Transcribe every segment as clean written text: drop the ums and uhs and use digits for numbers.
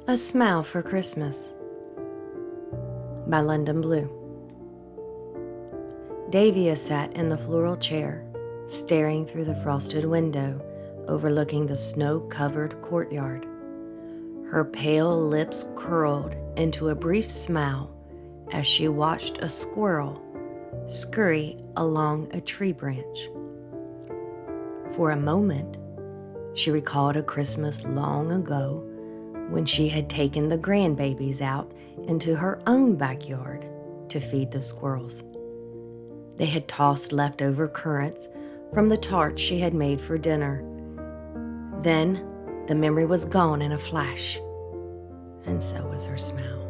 A Smile for Christmas by London Blue. Davia sat in the floral chair, staring through the frosted window overlooking the snow-covered courtyard. Her pale lips curled into a brief smile as she watched a squirrel scurry along a tree branch. For a moment, she recalled a Christmas long ago when she had taken the grandbabies out into her own backyard to feed the squirrels. They had tossed leftover currants from the tarts she had made for dinner. Then the memory was gone in a flash, and so was her smile.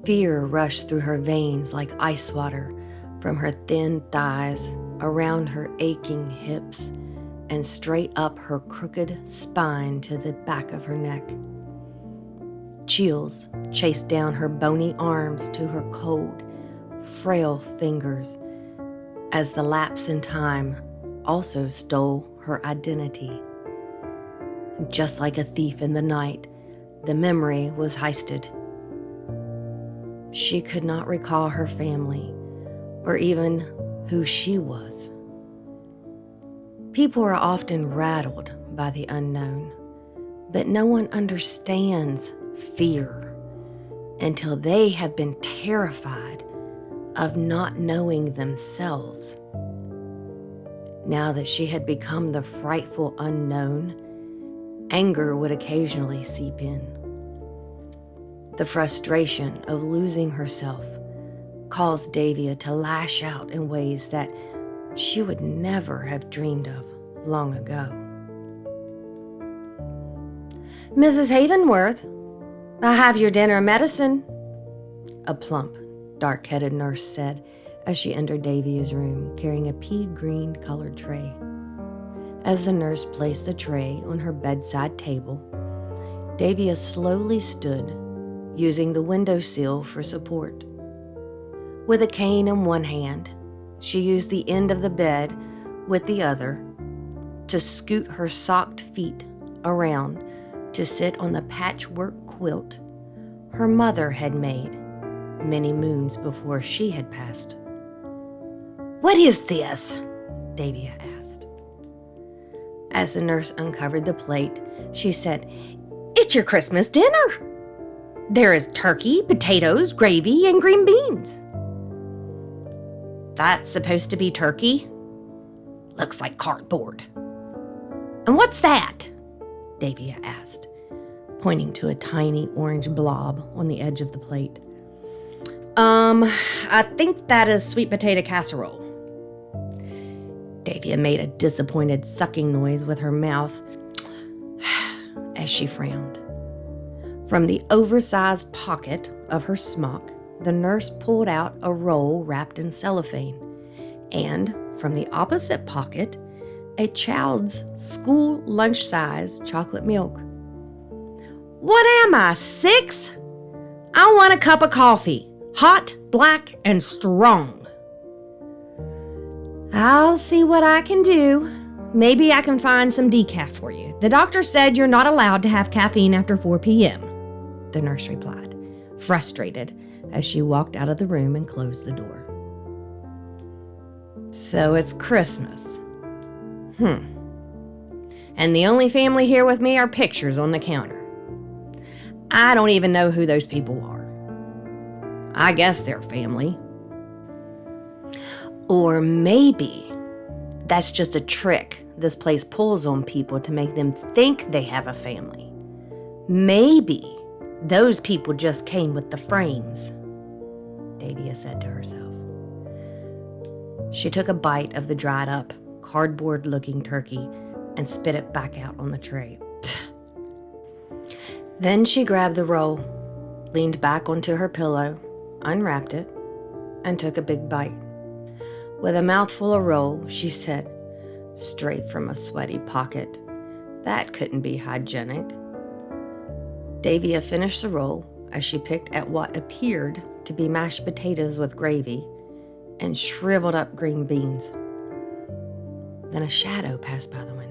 Fear rushed through her veins like ice water from her thin thighs, around her aching hips, and straight up her crooked spine to the back of her neck. Chills chased down her bony arms to her cold, frail fingers as the lapse in time also stole her identity. Just like a thief in the night, the memory was heisted. She could not recall her family or even who she was. People are often rattled by the unknown, but no one understands fear until they have been terrified of not knowing themselves. Now that she had become the frightful unknown, anger would occasionally seep in. The frustration of losing herself caused Davia to lash out in ways that she would never have dreamed of long ago. "Mrs. Havenworth, I have your dinner medicine," a plump, dark-headed nurse said as she entered Davia's room carrying a pea-green colored tray. As the nurse placed the tray on her bedside table, Davia slowly stood, using the windowsill for support. With a cane in one hand, she used the end of the bed with the other to scoot her socked feet around to sit on the patchwork quilt her mother had made many moons before she had passed. "What is this?" Davia asked. As the nurse uncovered the plate, she said, "It's your Christmas dinner. There is turkey, potatoes, gravy, and green beans." "That's supposed to be turkey? Looks like cardboard." "And what's that?" Davia asked, pointing to a tiny orange blob on the edge of the plate. I think that is sweet potato casserole." Davia made a disappointed sucking noise with her mouth as she frowned. From the oversized pocket of her smock, the nurse pulled out a roll wrapped in cellophane, and from the opposite pocket, a child's school lunch-size chocolate milk. "What am I, 6? I want a cup of coffee, hot, black, and strong." "I'll see what I can do. Maybe I can find some decaf for you. The doctor said you're not allowed to have caffeine after 4 p.m., the nurse replied, frustrated as she walked out of the room and closed the door. "So it's Christmas. And the only family here with me are pictures on the counter. I don't even know who those people are. I guess they're family. Or maybe that's just a trick this place pulls on people to make them think they have a family. Maybe those people just came with the frames," Davia said to herself. She took a bite of the dried-up, cardboard-looking turkey and spit it back out on the tray. Then she grabbed the roll, leaned back onto her pillow, unwrapped it, and took a big bite. With a mouthful of roll, she said, straight from a sweaty pocket, "That couldn't be hygienic." Davia finished the roll as she picked at what appeared to be mashed potatoes with gravy and shriveled up green beans. Then a shadow passed by the window.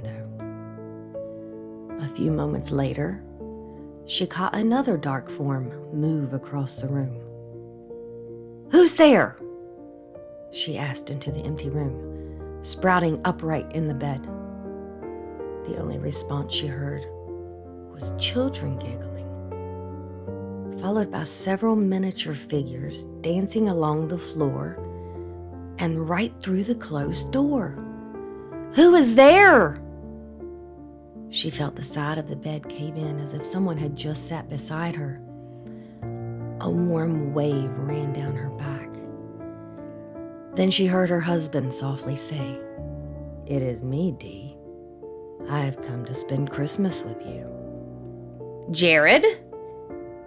A few moments later, she caught another dark form move across the room. "Who's there?" she asked into the empty room, sprouting upright in the bed. The only response she heard was children giggling, followed by several miniature figures dancing along the floor and right through the closed door. "Who is there?" She felt the side of the bed cave in as if someone had just sat beside her. A warm wave ran down her back. Then she heard her husband softly say, "It is me, Dee. I have come to spend Christmas with you." "Jared?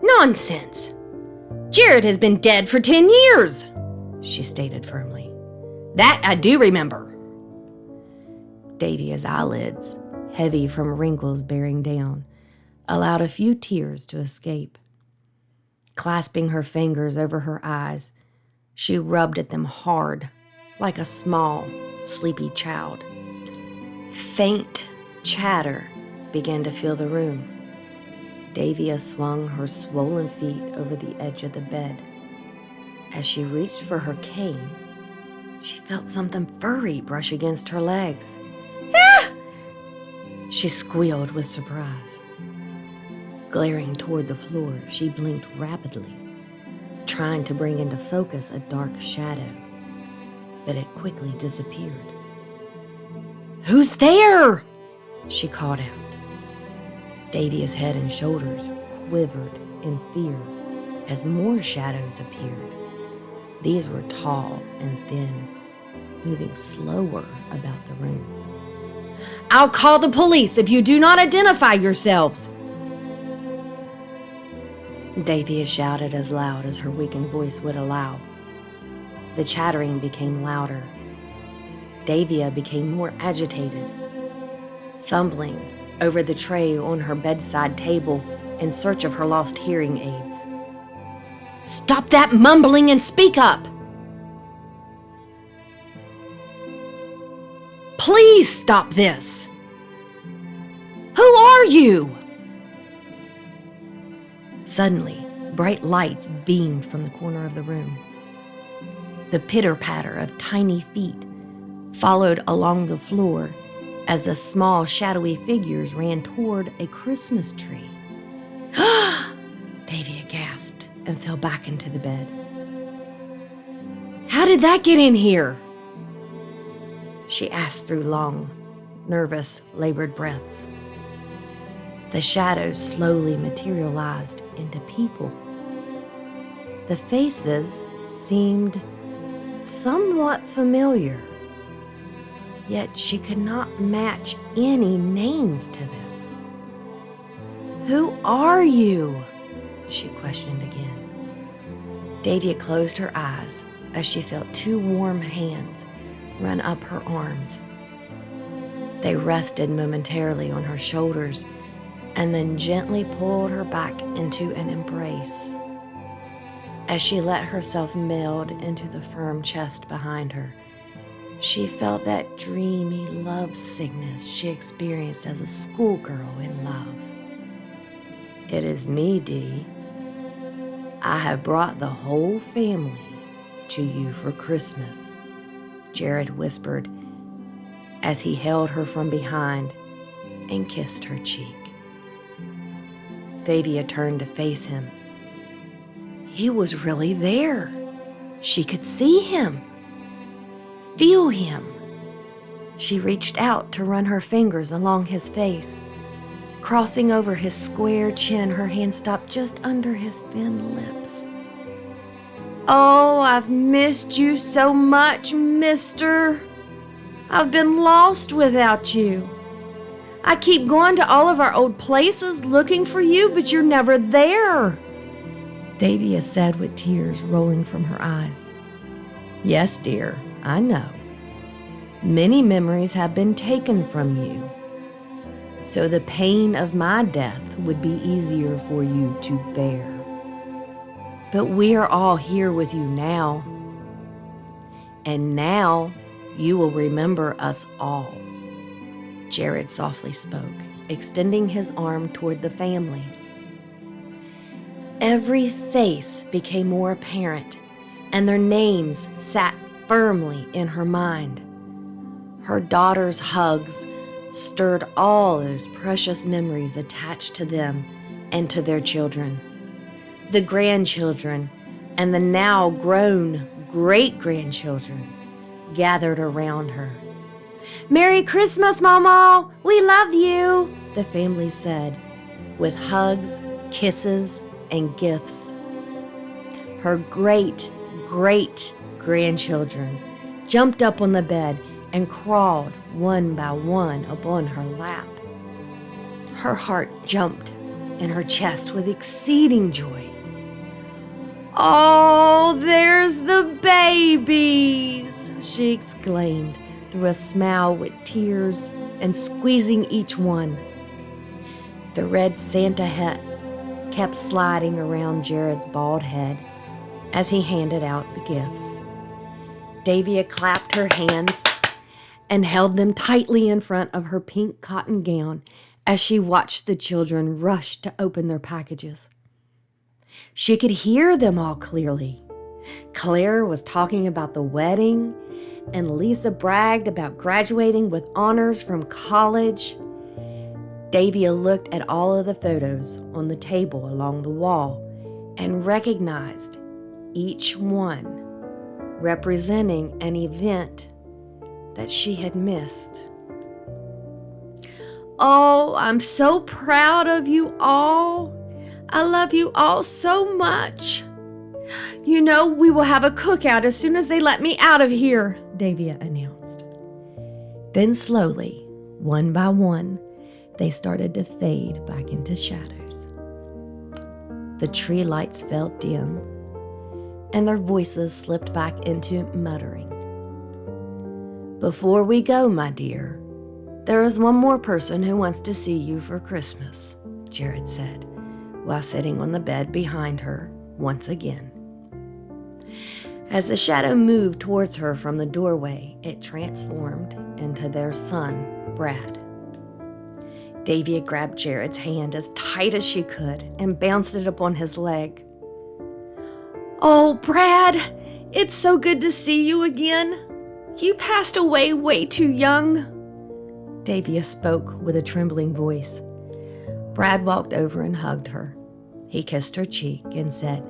Nonsense! Jared has been dead for 10 years, she stated firmly. "That I do remember." Davia's eyelids, heavy from wrinkles bearing down, allowed a few tears to escape. Clasping her fingers over her eyes, she rubbed at them hard, like a small, sleepy child. Faint chatter began to fill the room. Davia swung her swollen feet over the edge of the bed. As she reached for her cane, she felt something furry brush against her legs. "Ah!" She squealed with surprise. Glaring toward the floor, she blinked rapidly, trying to bring into focus a dark shadow, but it quickly disappeared. "Who's there?" she called out. Davia's head and shoulders quivered in fear as more shadows appeared. These were tall and thin, moving slower about the room. "I'll call the police if you do not identify yourselves," Davia shouted as loud as her weakened voice would allow. The chattering became louder. Davia became more agitated, fumbling over the tray on her bedside table in search of her lost hearing aids. "Stop that mumbling and speak up! Please stop this! Who are you?" Suddenly, bright lights beamed from the corner of the room. The pitter-patter of tiny feet followed along the floor as the small, shadowy figures ran toward a Christmas tree. Davia gasped and fell back into the bed. "How did that get in here?" she asked through long, nervous, labored breaths. The shadows slowly materialized into people. The faces seemed somewhat familiar, yet she could not match any names to them. "Who are you?" she questioned again. Davia closed her eyes as she felt two warm hands run up her arms. They rested momentarily on her shoulders and then gently pulled her back into an embrace. As she let herself meld into the firm chest behind her, she felt that dreamy love sickness she experienced as a schoolgirl in love. "It is me, Dee. I have brought the whole family to you for Christmas," Jared whispered as he held her from behind and kissed her cheek. Davia turned to face him. He was really there. She could see him, feel him. She reached out to run her fingers along his face. Crossing over his square chin, her hand stopped just under his thin lips. "Oh, I've missed you so much, mister. I've been lost without you. I keep going to all of our old places looking for you, but you're never there," Davia said with tears rolling from her eyes. "Yes, dear, I know. Many memories have been taken from you, so the pain of my death would be easier for you to bear. But we are all here with you now, and now you will remember us all," Jared softly spoke extending his arm toward the family. Every face became more apparent, and their names sat firmly in her mind. Her daughter's hugs stirred all those precious memories attached to them and to their children. The grandchildren and the now grown great-grandchildren gathered around her. "Merry Christmas, Ma-maw! We love you," the family said, with hugs, kisses, and gifts. Her great-great-grandchildren jumped up on the bed and crawled one by one upon her lap. Her heart jumped in her chest with exceeding joy. "Oh, there's the babies!" she exclaimed through a smile with tears and squeezing each one. The red Santa hat kept sliding around Jared's bald head as he handed out the gifts. Davia clapped her hands and held them tightly in front of her pink cotton gown as she watched the children rush to open their packages. She could hear them all clearly. Claire was talking about the wedding, and Lisa bragged about graduating with honors from college. Davia looked at all of the photos on the table along the wall and recognized each one representing an event that she had missed. "Oh, I'm so proud of you all. I love you all so much. You know, we will have a cookout as soon as they let me out of here," Davia announced. Then slowly, one by one, they started to fade back into shadows. The tree lights felt dim, and their voices slipped back into muttering. "Before we go, my dear, there is one more person who wants to see you for Christmas," Jared said, while sitting on the bed behind her once again. As the shadow moved towards her from the doorway, it transformed into their son, Brad. Davia grabbed Jared's hand as tight as she could and bounced it upon his leg. "Oh, Brad, it's so good to see you again. You passed away way too young," Davia spoke with a trembling voice. Brad walked over and hugged her. He kissed her cheek and said,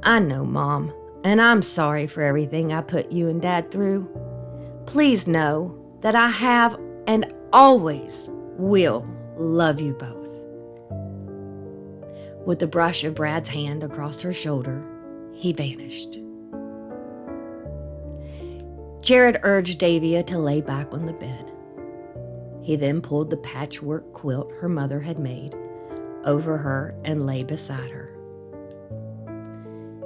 "I know, Mom, and I'm sorry for everything I put you and Dad through. Please know that I have and always will love you both." With the brush of Brad's hand across her shoulder, he vanished. Jared urged Davia to lay back on the bed. He then pulled the patchwork quilt her mother had made over her and lay beside her.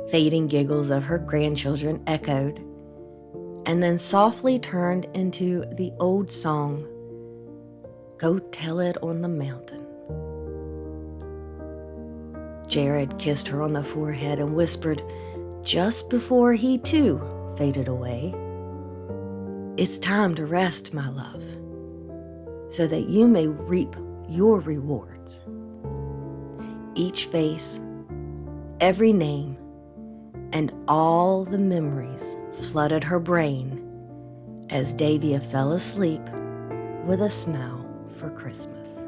Fading giggles of her grandchildren echoed, and then softly turned into the old song, "Go Tell It on the Mountain." Jared kissed her on the forehead and whispered, just before he too faded away, "It's time to rest, my love, so that you may reap your rewards." Each face, every name, and all the memories flooded her brain as Davia fell asleep with a smile for Christmas.